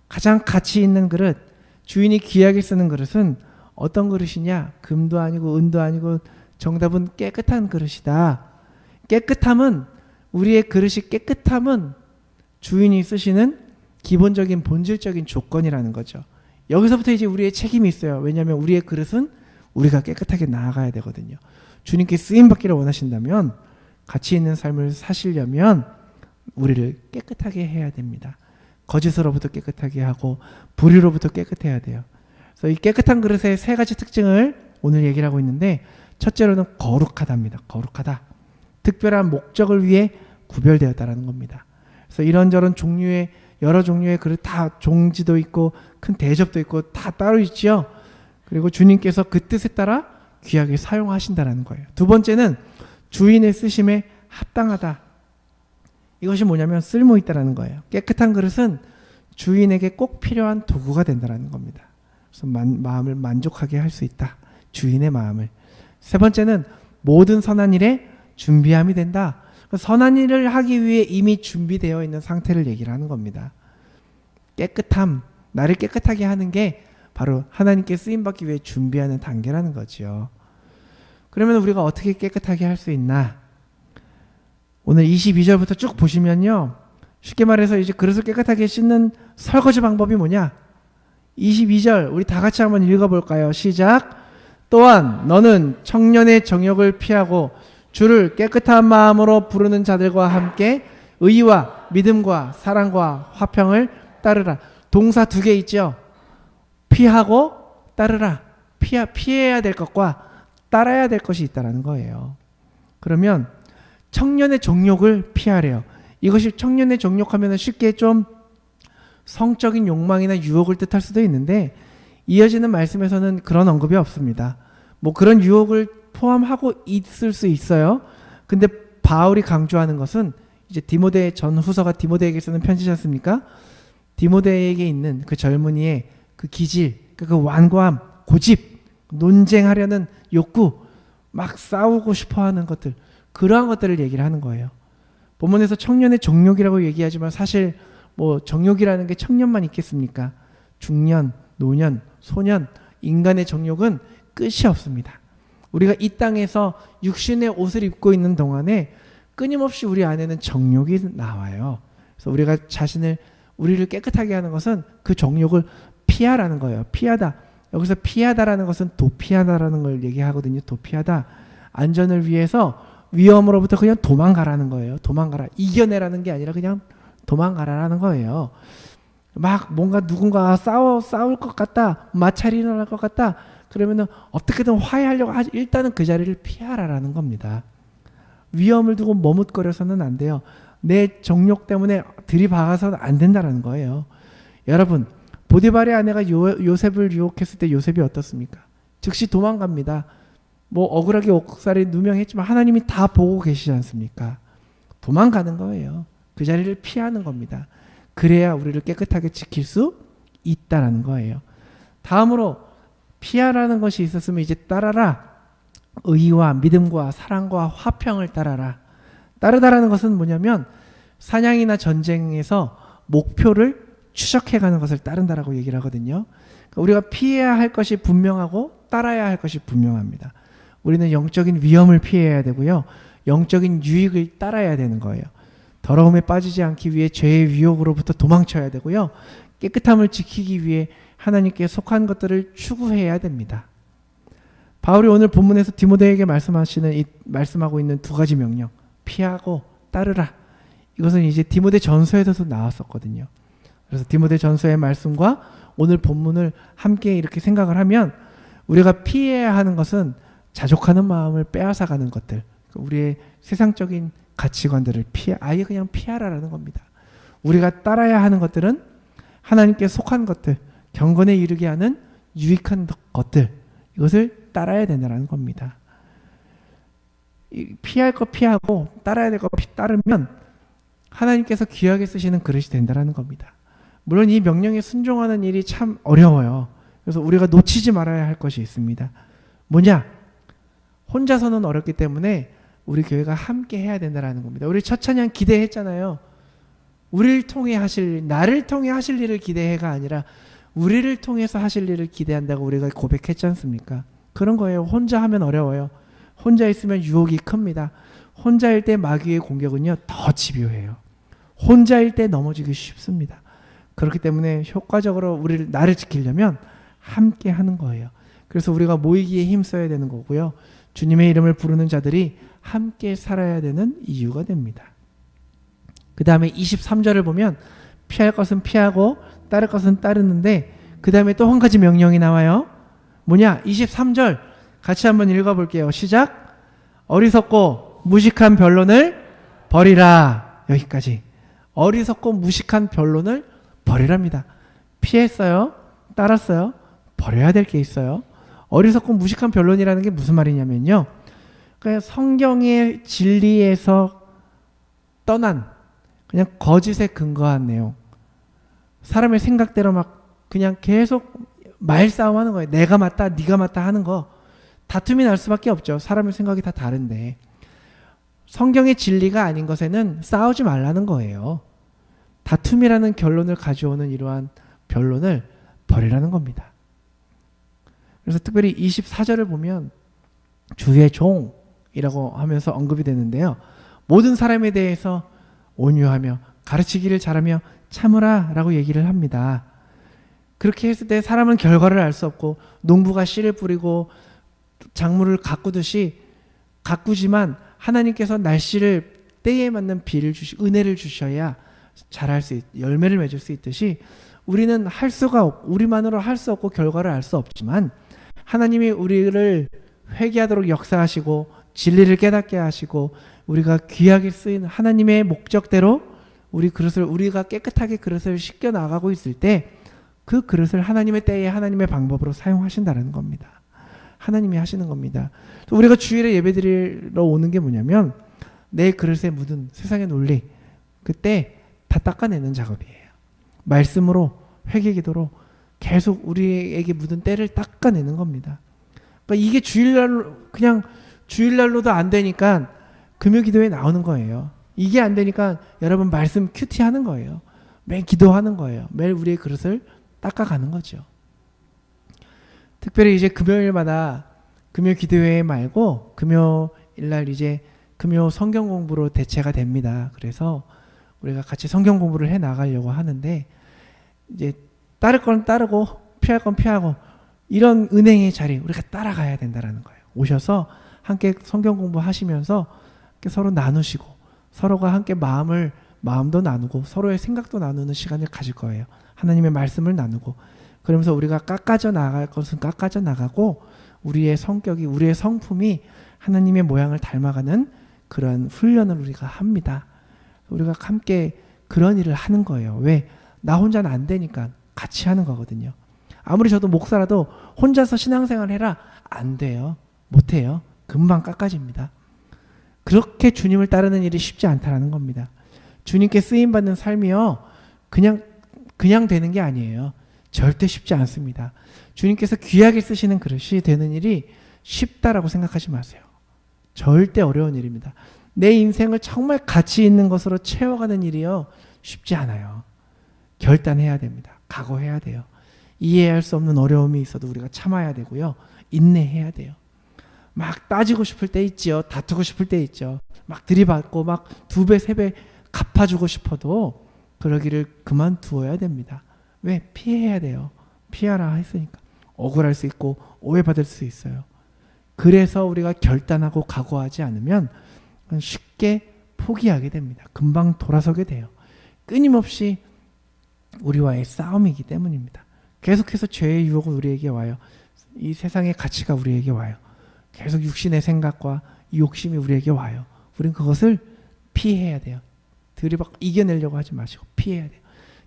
가장 가치 있는 그릇, 주인이 귀하게 쓰는 그릇은 어떤 그릇이냐? 금도 아니고 은도 아니고 정답은 깨끗한 그릇이다. 깨끗함은, 우리의 그릇이 깨끗함은 주인이 쓰시는 기본적인 본질적인 조건이라는 거죠. 여기서부터 이제 우리의 책임이 있어요. 왜냐하면 우리의 그릇은 우리가 깨끗하게 나아가야 되거든요. 주님께 쓰임받기를 원하신다면, 가치 있는 삶을 사시려면 우리를 깨끗하게 해야 됩니다. 거짓으로부터 깨끗하게 하고 불의로부터 깨끗해야 돼요. 그래서 이 깨끗한 그릇의 세 가지 특징을 오늘 얘기를 하고 있는데, 첫째로는 거룩하다입니다. 거룩하다. 특별한 목적을 위해 구별되었다라는 겁니다. 그래서 이런저런 종류의, 여러 종류의 그릇, 다 종지도 있고 큰 대접도 있고 다 따로 있죠. 그리고 주님께서 그 뜻에 따라 귀하게 사용하신다라는 거예요. 두 번째는 주인의 쓰심에 합당하다. 이것이 뭐냐면 쓸모 있다라는 거예요. 깨끗한 그릇은 주인에게 꼭 필요한 도구가 된다라는 겁니다. 그래서 마음을 만족하게 할 수 있다. 주인의 마음을. 세 번째는 모든 선한 일에 준비함이 된다. 선한 일을 하기 위해 이미 준비되어 있는 상태를 얘기를 하는 겁니다. 깨끗함, 나를 깨끗하게 하는 게 바로 하나님께 쓰임받기 위해 준비하는 단계라는 거죠. 그러면 우리가 어떻게 깨끗하게 할 수 있나? 오늘 22절부터 쭉 보시면요. 쉽게 말해서 이제 그릇을 깨끗하게 씻는 설거지 방법이 뭐냐? 22절 우리 다 같이 한번 읽어볼까요? 시작. 또한 너는 청년의 정욕을 피하고 주를 깨끗한 마음으로 부르는 자들과 함께 의와 믿음과 사랑과 화평을 따르라. 동사 두 개 있죠. 피하고 따르라. 피해야 될 것과 따라야 될 것이 있다는 거예요. 그러면 청년의 정욕을 피하래요. 이것이 청년의 정욕하면 쉽게 좀 성적인 욕망이나 유혹을 뜻할 수도 있는데 이어지는 말씀에서는 그런 언급이 없습니다. 뭐 그런 유혹을 포함하고 있을 수 있어요. 근데 바울이 강조하는 것은 이제 디모데 전후서가 디모데에게 쓰는 편지지 않습니까? 디모데에게 있는 그 젊은이의 그 기질, 그 완고함, 고집, 논쟁하려는 욕구, 막 싸우고 싶어하는 것들, 그러한 것들을 얘기를 하는 거예요. 본문에서 청년의 정욕이라고 얘기하지만 사실 뭐 정욕이라는 게 청년만 있겠습니까? 중년, 노년, 소년, 인간의 정욕은 끝이 없습니다. 우리가 이 땅에서 육신의 옷을 입고 있는 동안에 끊임없이 우리 안에는 정욕이 나와요. 그래서 우리가 우리를 깨끗하게 하는 것은 그 정욕을 피하라는 거예요. 피하다. 여기서 피하다라는 것은 도피하다라는 걸 얘기하거든요. 도피하다. 안전을 위해서 위험으로부터 그냥 도망가라는 거예요. 도망가라. 이겨내라는 게 아니라 그냥 도망가라는 거예요. 막 뭔가 누군가 싸울 것 같다. 마찰이 일어날 것 같다. 그러면은 어떻게든 화해하려고 하지. 일단은 그 자리를 피하라라는 겁니다. 위험을 두고 머뭇거려서는 안 돼요. 내 정욕 때문에 들이박아서는 안 된다는 거예요. 여러분, 보디발의 아내가 요셉을 유혹했을 때 요셉이 어떻습니까? 즉시 도망갑니다. 뭐 억울하게 옥살이 누명했지만 하나님이 다 보고 계시지 않습니까? 도망가는 거예요. 그 자리를 피하는 겁니다. 그래야 우리를 깨끗하게 지킬 수 있다라는 거예요. 다음으로 피하라는 것이 있었으면 이제 따라라. 의와 믿음과 사랑과 화평을 따라라. 따르다라는 것은 뭐냐면 사냥이나 전쟁에서 목표를 추적해가는 것을 따른다라고 얘기를 하거든요. 그러니까 우리가 피해야 할 것이 분명하고 따라야 할 것이 분명합니다. 우리는 영적인 위험을 피해야 되고요. 영적인 유익을 따라야 되는 거예요. 더러움에 빠지지 않기 위해 죄의 위협으로부터 도망쳐야 되고요. 깨끗함을 지키기 위해 하나님께 속한 것들을 추구해야 됩니다. 바울이 오늘 본문에서 디모데에게 말씀하고 있는 두 가지 명령, 피하고 따르라. 이것은 이제 디모데 전서에서도 나왔었거든요. 그래서 디모데 전서의 말씀과 오늘 본문을 함께 이렇게 생각을 하면 우리가 피해야 하는 것은 자족하는 마음을 빼앗아가는 것들, 우리의 세상적인 가치관들을 아예 그냥 피하라라는 겁니다. 우리가 따라야 하는 것들은 하나님께 속한 것들, 경건에 이르게 하는 유익한 것들, 이것을 따라야 된다는 겁니다. 피할 거 피하고 따라야 될 거 따르면 하나님께서 귀하게 쓰시는 그릇이 된다는 겁니다. 물론 이 명령에 순종하는 일이 참 어려워요. 그래서 우리가 놓치지 말아야 할 것이 있습니다. 뭐냐? 혼자서는 어렵기 때문에 우리 교회가 함께 해야 된다는 겁니다. 우리 첫 찬양 기대했잖아요. 나를 통해 하실 일을 기대해가 아니라 우리를 통해서 하실 일을 기대한다고 우리가 고백했지 않습니까? 그런 거예요. 혼자 하면 어려워요. 혼자 있으면 유혹이 큽니다. 혼자일 때 마귀의 공격은요 더 집요해요. 혼자일 때 넘어지기 쉽습니다. 그렇기 때문에 효과적으로 나를 지키려면 함께 하는 거예요. 그래서 우리가 모이기에 힘써야 되는 거고요. 주님의 이름을 부르는 자들이 함께 살아야 되는 이유가 됩니다. 그 다음에 23절을 보면 피할 것은 피하고 따를 것은 따르는데 그 다음에 또 한 가지 명령이 나와요. 뭐냐? 23절 같이 한번 읽어볼게요. 시작. 어리석고 무식한 변론을 버리라. 여기까지. 어리석고 무식한 변론을 버리랍니다. 피했어요. 따랐어요. 버려야 될 게 있어요. 어리석고 무식한 변론이라는 게 무슨 말이냐면요. 그냥 성경의 진리에서 떠난 그냥 거짓에 근거한 내용. 사람의 생각대로 막 그냥 계속 말싸움하는 거예요. 내가 맞다, 네가 맞다 하는 거. 다툼이 날 수밖에 없죠. 사람의 생각이 다 다른데. 성경의 진리가 아닌 것에는 싸우지 말라는 거예요. 다툼이라는 결론을 가져오는 이러한 변론을 버리라는 겁니다. 그래서 특별히 24절을 보면 주의 종이라고 하면서 언급이 되는데요. 모든 사람에 대해서 온유하며 가르치기를 잘하며 참으라 라고 얘기를 합니다. 그렇게 했을 때 사람은 결과를 알 수 없고 농부가 씨를 뿌리고 작물을 가꾸듯이 가꾸지만 하나님께서 날씨를 때에 맞는 비를 은혜를 주셔야 자랄 수 열매를 맺을 수 있듯이 우리는 우리만으로 할 수 없고 결과를 알 수 없지만 하나님이 우리를 회개하도록 역사하시고 진리를 깨닫게 하시고 우리가 귀하게 쓰인 하나님의 목적대로 우리가 깨끗하게 그릇을 씻겨 나가고 있을 때 그 그릇을 하나님의 때에 하나님의 방법으로 사용하신다는 겁니다. 하나님이 하시는 겁니다. 또 우리가 주일에 예배드리러 오는 게 뭐냐면 내 그릇에 묻은 세상의 논리 그때 다 닦아내는 작업이에요. 말씀으로 회개기도로 계속 우리에게 묻은 때를 닦아내는 겁니다. 그러니까 이게 주일날로도 안 되니까 금요기도에 나오는 거예요. 이게 안 되니까 여러분 말씀 큐티 하는 거예요. 매일 기도하는 거예요. 매일 우리의 그릇을 닦아가는 거죠. 특별히 이제 금요일마다 금요 기도회 말고 금요일날 이제 금요 성경 공부로 대체가 됩니다. 그래서 우리가 같이 성경 공부를 해 나가려고 하는데 이제 따를 건 따르고 피할 건 피하고 이런 은행의 자리 우리가 따라가야 된다는 거예요. 오셔서 함께 성경 공부하시면서 서로 나누시고 서로가 함께 마음도 나누고 서로의 생각도 나누는 시간을 가질 거예요. 하나님의 말씀을 나누고 그러면서 우리가 깎아져 나갈 것은 깎아져 나가고 우리의 성격이 우리의 성품이 하나님의 모양을 닮아가는 그런 훈련을 우리가 합니다. 우리가 함께 그런 일을 하는 거예요. 왜? 나 혼자는 안 되니까 같이 하는 거거든요. 아무리 저도 목사라도 혼자서 신앙생활 해라 안 돼요. 못해요. 금방 깎아집니다. 그렇게 주님을 따르는 일이 쉽지 않다는 겁니다. 주님께 쓰임받는 삶이요 그냥 되는 게 아니에요. 절대 쉽지 않습니다. 주님께서 귀하게 쓰시는 그릇이 되는 일이 쉽다라고 생각하지 마세요. 절대 어려운 일입니다. 내 인생을 정말 가치 있는 것으로 채워가는 일이요 쉽지 않아요. 결단해야 됩니다. 각오해야 돼요. 이해할 수 없는 어려움이 있어도 우리가 참아야 되고요. 인내해야 돼요. 막 따지고 싶을 때 있지요. 다투고 싶을 때 있죠. 막 들이받고 막 2배, 3배 갚아주고 싶어도 그러기를 그만두어야 됩니다. 왜? 피해야 돼요. 피하라 했으니까. 억울할 수 있고 오해받을 수 있어요. 그래서 우리가 결단하고 각오하지 않으면 쉽게 포기하게 됩니다. 금방 돌아서게 돼요. 끊임없이 우리와의 싸움이기 때문입니다. 계속해서 죄의 유혹은 우리에게 와요. 이 세상의 가치가 우리에게 와요. 계속 육신의 생각과 이 욕심이 우리에게 와요. 우린 그것을 피해야 돼요. 들이받고 이겨내려고 하지 마시고 피해야 돼요.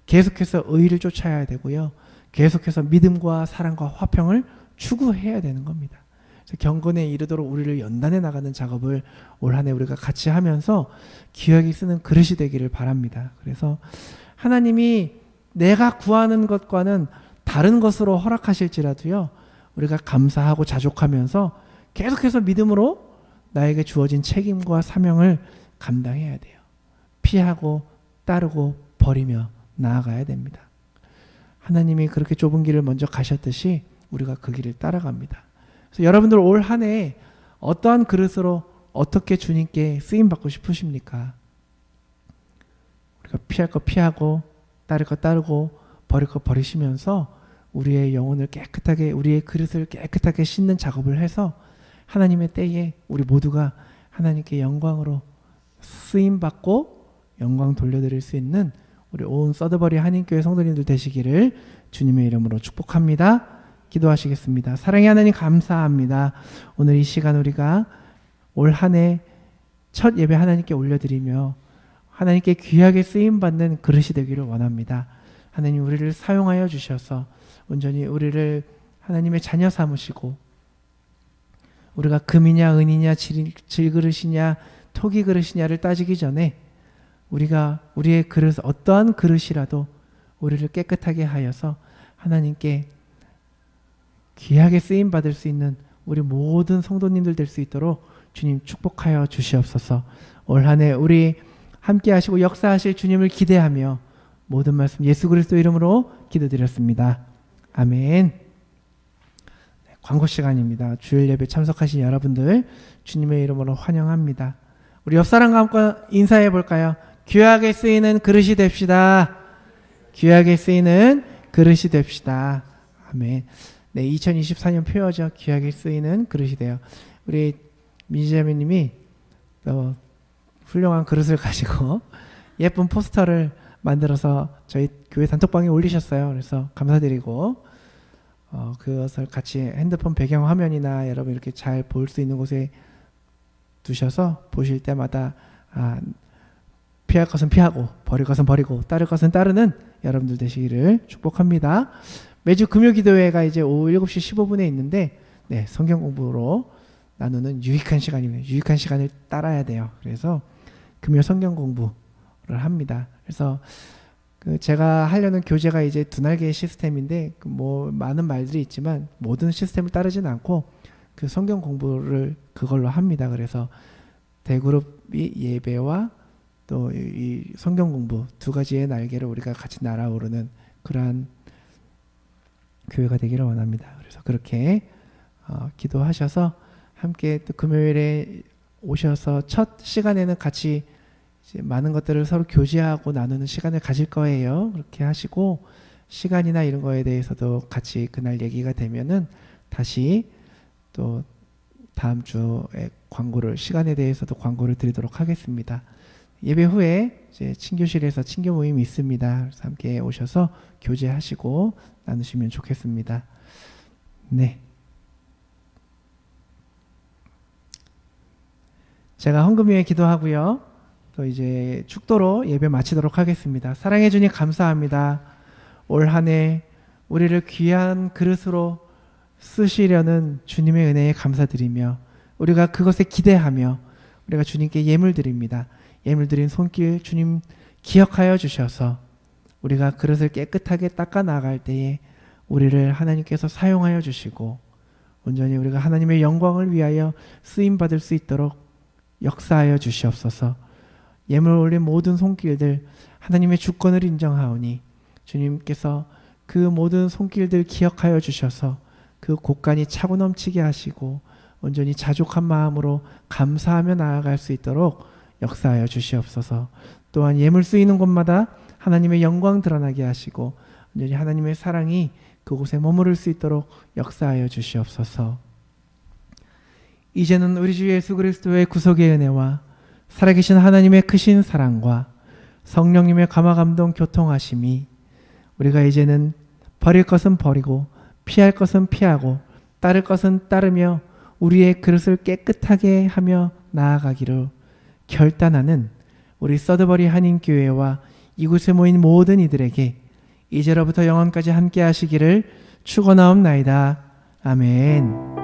계속해서 의를 쫓아야 되고요. 계속해서 믿음과 사랑과 화평을 추구해야 되는 겁니다. 그래서 경건에 이르도록 우리를 연단해 나가는 작업을 올 한 해 우리가 같이 하면서 귀하게 쓰는 그릇이 되기를 바랍니다. 그래서 하나님이 내가 구하는 것과는 다른 것으로 허락하실지라도요. 우리가 감사하고 자족하면서 계속해서 믿음으로 나에게 주어진 책임과 사명을 감당해야 돼요. 피하고 따르고 버리며 나아가야 됩니다. 하나님이 그렇게 좁은 길을 먼저 가셨듯이 우리가 그 길을 따라갑니다. 그래서 여러분들 올 한 해 어떠한 그릇으로 어떻게 주님께 쓰임받고 싶으십니까? 우리가 피할 거 피하고 따를 거 따르고 버릴 거 버리시면서 우리의 영혼을 깨끗하게 우리의 그릇을 깨끗하게 씻는 작업을 해서 하나님의 때에 우리 모두가 하나님께 영광으로 쓰임받고 영광 돌려드릴 수 있는 우리 온 서드버리 한인교회 성도님들 되시기를 주님의 이름으로 축복합니다. 기도하시겠습니다. 사랑의 하나님 감사합니다. 오늘 이 시간 우리가 올 한 해 첫 예배 하나님께 올려드리며 하나님께 귀하게 쓰임받는 그릇이 되기를 원합니다. 하나님 우리를 사용하여 주셔서 온전히 우리를 하나님의 자녀 삼으시고 우리가 금이냐 은이냐 질그릇이냐 토기 그릇이냐를 따지기 전에 우리가 우리의 그릇, 어떠한 그릇이라도 우리를 깨끗하게 하여서 하나님께 귀하게 쓰임 받을 수 있는 우리 모든 성도님들 될 수 있도록 주님 축복하여 주시옵소서. 올 한 해 우리 함께 하시고 역사하실 주님을 기대하며 모든 말씀 예수 그리스도 이름으로 기도드렸습니다. 아멘. 광고 시간입니다. 주일 예배 참석하신 여러분들 주님의 이름으로 환영합니다. 우리 옆 사람과 함께 인사해 볼까요? 귀하게 쓰이는 그릇이 됩시다. 귀하게 쓰이는 그릇이 됩시다. 아멘. 네, 2024년 표어죠. 귀하게 쓰이는 그릇이 돼요. 우리 민지자매님이 또 훌륭한 그릇을 가지고 예쁜 포스터를 만들어서 저희 교회 단톡방에 올리셨어요. 그래서 감사드리고 그것을 같이 핸드폰 배경화면이나 여러분 이렇게 잘 볼 수 있는 곳에 두셔서 보실 때마다 피할 것은 피하고 버릴 것은 버리고 따를 것은 따르는 여러분들 되시기를 축복합니다. 매주 금요 기도회가 이제 오후 7시 15분에 있는데 네, 성경 공부로 나누는 유익한 시간입니다. 유익한 시간을 따라야 돼요. 그래서 금요 성경 공부를 합니다. 그래서 제가 하려는 교재가 이제 두 날개의 시스템인데 뭐 많은 말들이 있지만 모든 시스템을 따르지는 않고 그 성경 공부를 그걸로 합니다. 그래서 대그룹이 예배와 또 이 성경 공부 두 가지의 날개를 우리가 같이 날아오르는 그러한 교회가 되기를 원합니다. 그래서 그렇게 기도하셔서 함께 또 금요일에 오셔서 첫 시간에는 같이 이제 많은 것들을 서로 교제하고 나누는 시간을 가질 거예요. 그렇게 하시고 시간이나 이런 거에 대해서도 같이 그날 얘기가 되면은 다시 또 다음 주에 시간에 대해서도 광고를 드리도록 하겠습니다. 예배 후에 이제 친교실에서 친교 모임이 있습니다. 그래서 함께 오셔서 교제하시고 나누시면 좋겠습니다. 네. 제가 헌금위에 기도하고요. 또 이제 축도로 예배 마치도록 하겠습니다. 사랑해 주님 감사합니다. 올 한 해 우리를 귀한 그릇으로 쓰시려는 주님의 은혜에 감사드리며 우리가 그것에 기대하며 우리가 주님께 예물 드립니다. 예물 드린 손길 주님 기억하여 주셔서 우리가 그릇을 깨끗하게 닦아 나갈 때에 우리를 하나님께서 사용하여 주시고 온전히 우리가 하나님의 영광을 위하여 쓰임 받을 수 있도록 역사하여 주시옵소서. 예물 올린 모든 손길들 하나님의 주권을 인정하오니 주님께서 그 모든 손길들 기억하여 주셔서 그 곳간이 차고 넘치게 하시고 온전히 자족한 마음으로 감사하며 나아갈 수 있도록 역사하여 주시옵소서. 또한 예물 쓰이는 곳마다 하나님의 영광 드러나게 하시고 온전히 하나님의 사랑이 그곳에 머무를 수 있도록 역사하여 주시옵소서. 이제는 우리 주 예수 그리스도의 구속의 은혜와 살아계신 하나님의 크신 사랑과 성령님의 감화감동 교통하심이 우리가 이제는 버릴 것은 버리고 피할 것은 피하고 따를 것은 따르며 우리의 그릇을 깨끗하게 하며 나아가기로 결단하는 우리 서드버리 한인교회와 이곳에 모인 모든 이들에게 이제로부터 영원까지 함께 하시기를 축원하옵나이다. 아멘.